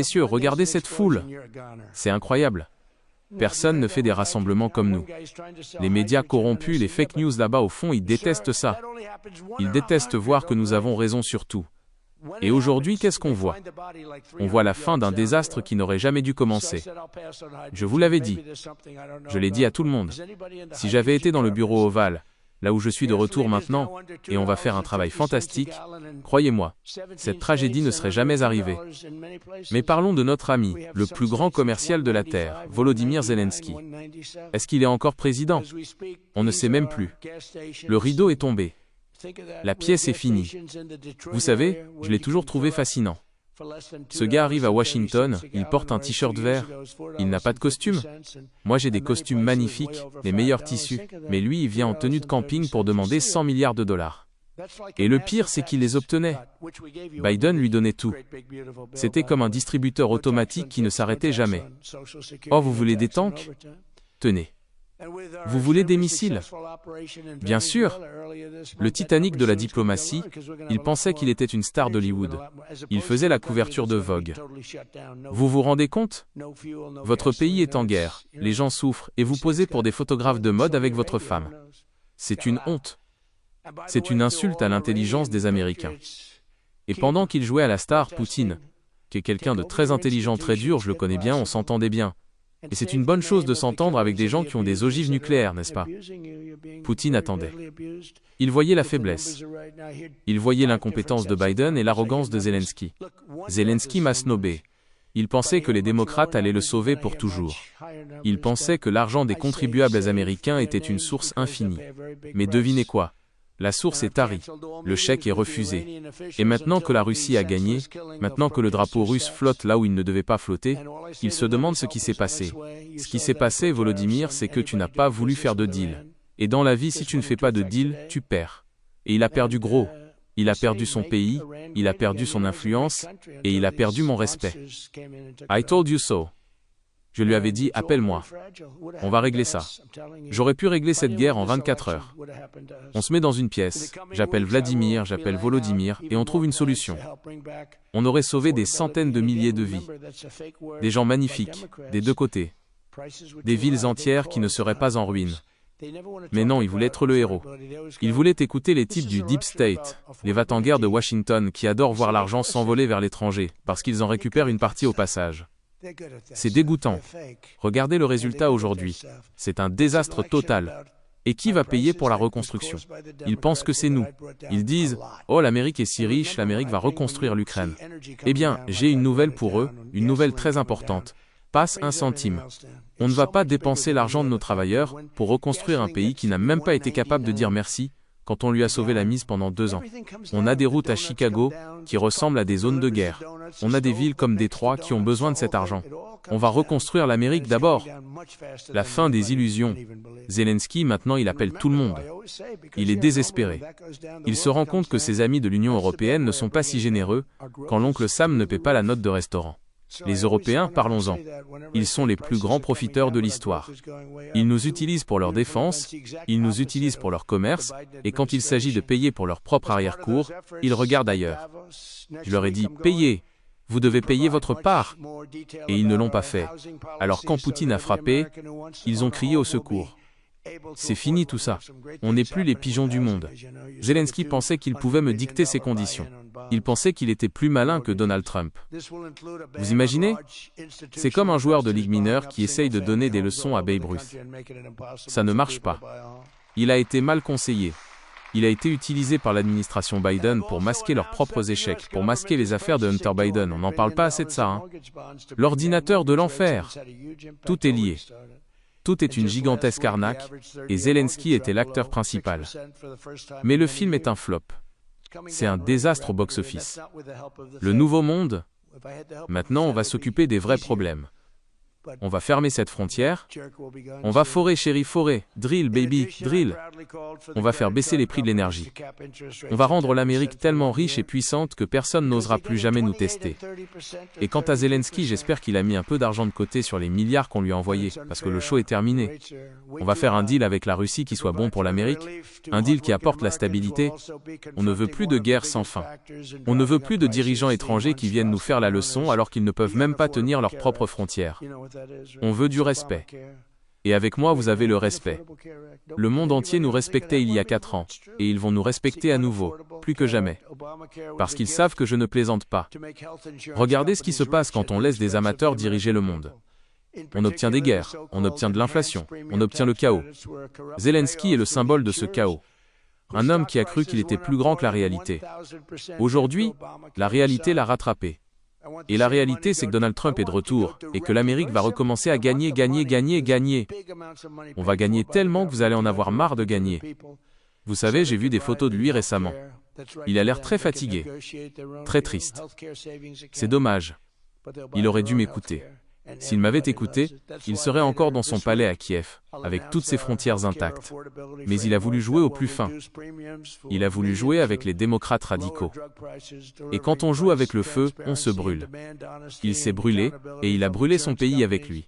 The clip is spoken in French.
Messieurs, regardez cette foule. C'est incroyable. Personne ne fait des rassemblements comme nous. Les médias corrompus, les fake news là-bas au fond, ils détestent ça. Ils détestent voir que nous avons raison sur tout. Et aujourd'hui, qu'est-ce qu'on voit? On voit la fin d'un désastre qui n'aurait jamais dû commencer. Je vous l'avais dit. Je l'ai dit à tout le monde. Si j'avais été dans le bureau ovale, là où je suis de retour maintenant, et on va faire un travail fantastique, croyez-moi, cette tragédie ne serait jamais arrivée. Mais parlons de notre ami, le plus grand commercial de la Terre, Volodymyr Zelensky. Est-ce qu'il est encore président? On ne sait même plus. Le rideau est tombé. La pièce est finie. Vous savez, je l'ai toujours trouvé fascinant. Ce gars arrive à Washington, il porte un t-shirt vert, il n'a pas de costume. Moi j'ai des costumes magnifiques, les meilleurs tissus, mais lui il vient en tenue de camping pour demander 100 milliards de dollars. Et le pire c'est qu'il les obtenait. Biden lui donnait tout. C'était comme un distributeur automatique qui ne s'arrêtait jamais. Oh, vous voulez des tanks? Tenez. Vous voulez des missiles? Bien sûr. Le Titanic de la diplomatie, il pensait qu'il était une star d'Hollywood. Il faisait la couverture de Vogue. Vous vous rendez compte? Votre pays est en guerre, les gens souffrent, et vous posez pour des photographes de mode avec votre femme. C'est une honte. C'est une insulte à l'intelligence des Américains. Et pendant qu'il jouait à la star, Poutine, qui est quelqu'un de très intelligent, très dur, je le connais bien, on s'entendait bien. Et c'est une bonne chose de s'entendre avec des gens qui ont des ogives nucléaires, n'est-ce pas? Poutine attendait. Il voyait la faiblesse. Il voyait l'incompétence de Biden et l'arrogance de Zelensky. Zelensky m'a snobé. Il pensait que les démocrates allaient le sauver pour toujours. Il pensait que l'argent des contribuables américains était une source infinie. Mais devinez quoi? La source est tarie. Le chèque est refusé. Et maintenant que la Russie a gagné, maintenant que le drapeau russe flotte là où il ne devait pas flotter, il se demande ce qui s'est passé. Ce qui s'est passé, Volodymyr, c'est que tu n'as pas voulu faire de deal. Et dans la vie, si tu ne fais pas de deal, tu perds. Et il a perdu gros. Il a perdu son pays, il a perdu son influence, et il a perdu mon respect. I told you so. Je lui avais dit, appelle-moi. On va régler ça. J'aurais pu régler cette guerre en 24 heures. On se met dans une pièce, j'appelle Vladimir, j'appelle Volodymyr, et on trouve une solution. On aurait sauvé des centaines de milliers de vies. Des gens magnifiques, des deux côtés. Des villes entières qui ne seraient pas en ruine. Mais non, il voulait être le héros. Il voulait écouter les types du Deep State, les va-t-en-guerre de Washington qui adorent voir l'argent s'envoler vers l'étranger, parce qu'ils en récupèrent une partie au passage. C'est dégoûtant. Regardez le résultat aujourd'hui. C'est un désastre total. Et qui va payer pour la reconstruction? Ils pensent que c'est nous. Ils disent « Oh, l'Amérique est si riche, l'Amérique va reconstruire l'Ukraine. » Eh bien, j'ai une nouvelle pour eux, une nouvelle très importante. Passe 1 centime. On ne va pas dépenser l'argent de nos travailleurs pour reconstruire un pays qui n'a même pas été capable de dire merci quand on lui a sauvé la mise pendant 2 ans. On a des routes à Chicago qui ressemblent à des zones de guerre. On a des villes comme Détroit qui ont besoin de cet argent. On va reconstruire l'Amérique d'abord. La fin des illusions. Zelensky, maintenant, il appelle tout le monde. Il est désespéré. Il se rend compte que ses amis de l'Union européenne ne sont pas si généreux quand l'oncle Sam ne paie pas la note de restaurant. Les Européens, parlons-en. Ils sont les plus grands profiteurs de l'histoire. Ils nous utilisent pour leur défense, ils nous utilisent pour leur commerce, et quand il s'agit de payer pour leur propre arrière-cour, ils regardent ailleurs. Je leur ai dit, payez, vous devez payer votre part. Et ils ne l'ont pas fait. Alors quand Poutine a frappé, ils ont crié au secours. C'est fini tout ça. On n'est plus les pigeons du monde. Zelensky pensait qu'il pouvait me dicter ses conditions. Il pensait qu'il était plus malin que Donald Trump. Vous imaginez? C'est comme un joueur de ligue mineure qui essaye de donner des leçons à Babe Ruth. Ça ne marche pas. Il a été mal conseillé. Il a été utilisé par l'administration Biden pour masquer leurs propres échecs, pour masquer les affaires de Hunter Biden. On n'en parle pas assez de ça, hein. L'ordinateur de l'enfer. Tout est lié. Tout est une gigantesque arnaque, et Zelensky était l'acteur principal. Mais le film est un flop. C'est un désastre au box-office. Le nouveau monde, maintenant on va s'occuper des vrais problèmes. On va fermer cette frontière. On va forer, chérie, forer. Drill, baby, drill. On va faire baisser les prix de l'énergie. On va rendre l'Amérique tellement riche et puissante que personne n'osera plus jamais nous tester. Et quant à Zelensky, j'espère qu'il a mis un peu d'argent de côté sur les milliards qu'on lui a envoyés, parce que le show est terminé. On va faire un deal avec la Russie qui soit bon pour l'Amérique, un deal qui apporte la stabilité. On ne veut plus de guerre sans fin. On ne veut plus de dirigeants étrangers qui viennent nous faire la leçon alors qu'ils ne peuvent même pas tenir leurs propres frontières. On veut du respect. Et avec moi, vous avez le respect. Le monde entier nous respectait il y a 4 ans, et ils vont nous respecter à nouveau, plus que jamais. Parce qu'ils savent que je ne plaisante pas. Regardez ce qui se passe quand on laisse des amateurs diriger le monde. On obtient des guerres, on obtient de l'inflation, on obtient le chaos. Zelensky est le symbole de ce chaos. Un homme qui a cru qu'il était plus grand que la réalité. Aujourd'hui, la réalité l'a rattrapé. Et la réalité, c'est que Donald Trump est de retour, et que l'Amérique va recommencer à gagner, gagner, gagner, gagner. On va gagner tellement que vous allez en avoir marre de gagner. Vous savez, j'ai vu des photos de lui récemment. Il a l'air très fatigué, très triste. C'est dommage. Il aurait dû m'écouter. S'il m'avait écouté, il serait encore dans son palais à Kiev, avec toutes ses frontières intactes. Mais il a voulu jouer au plus fin. Il a voulu jouer avec les démocrates radicaux. Et quand on joue avec le feu, on se brûle. Il s'est brûlé, et il a brûlé son pays avec lui.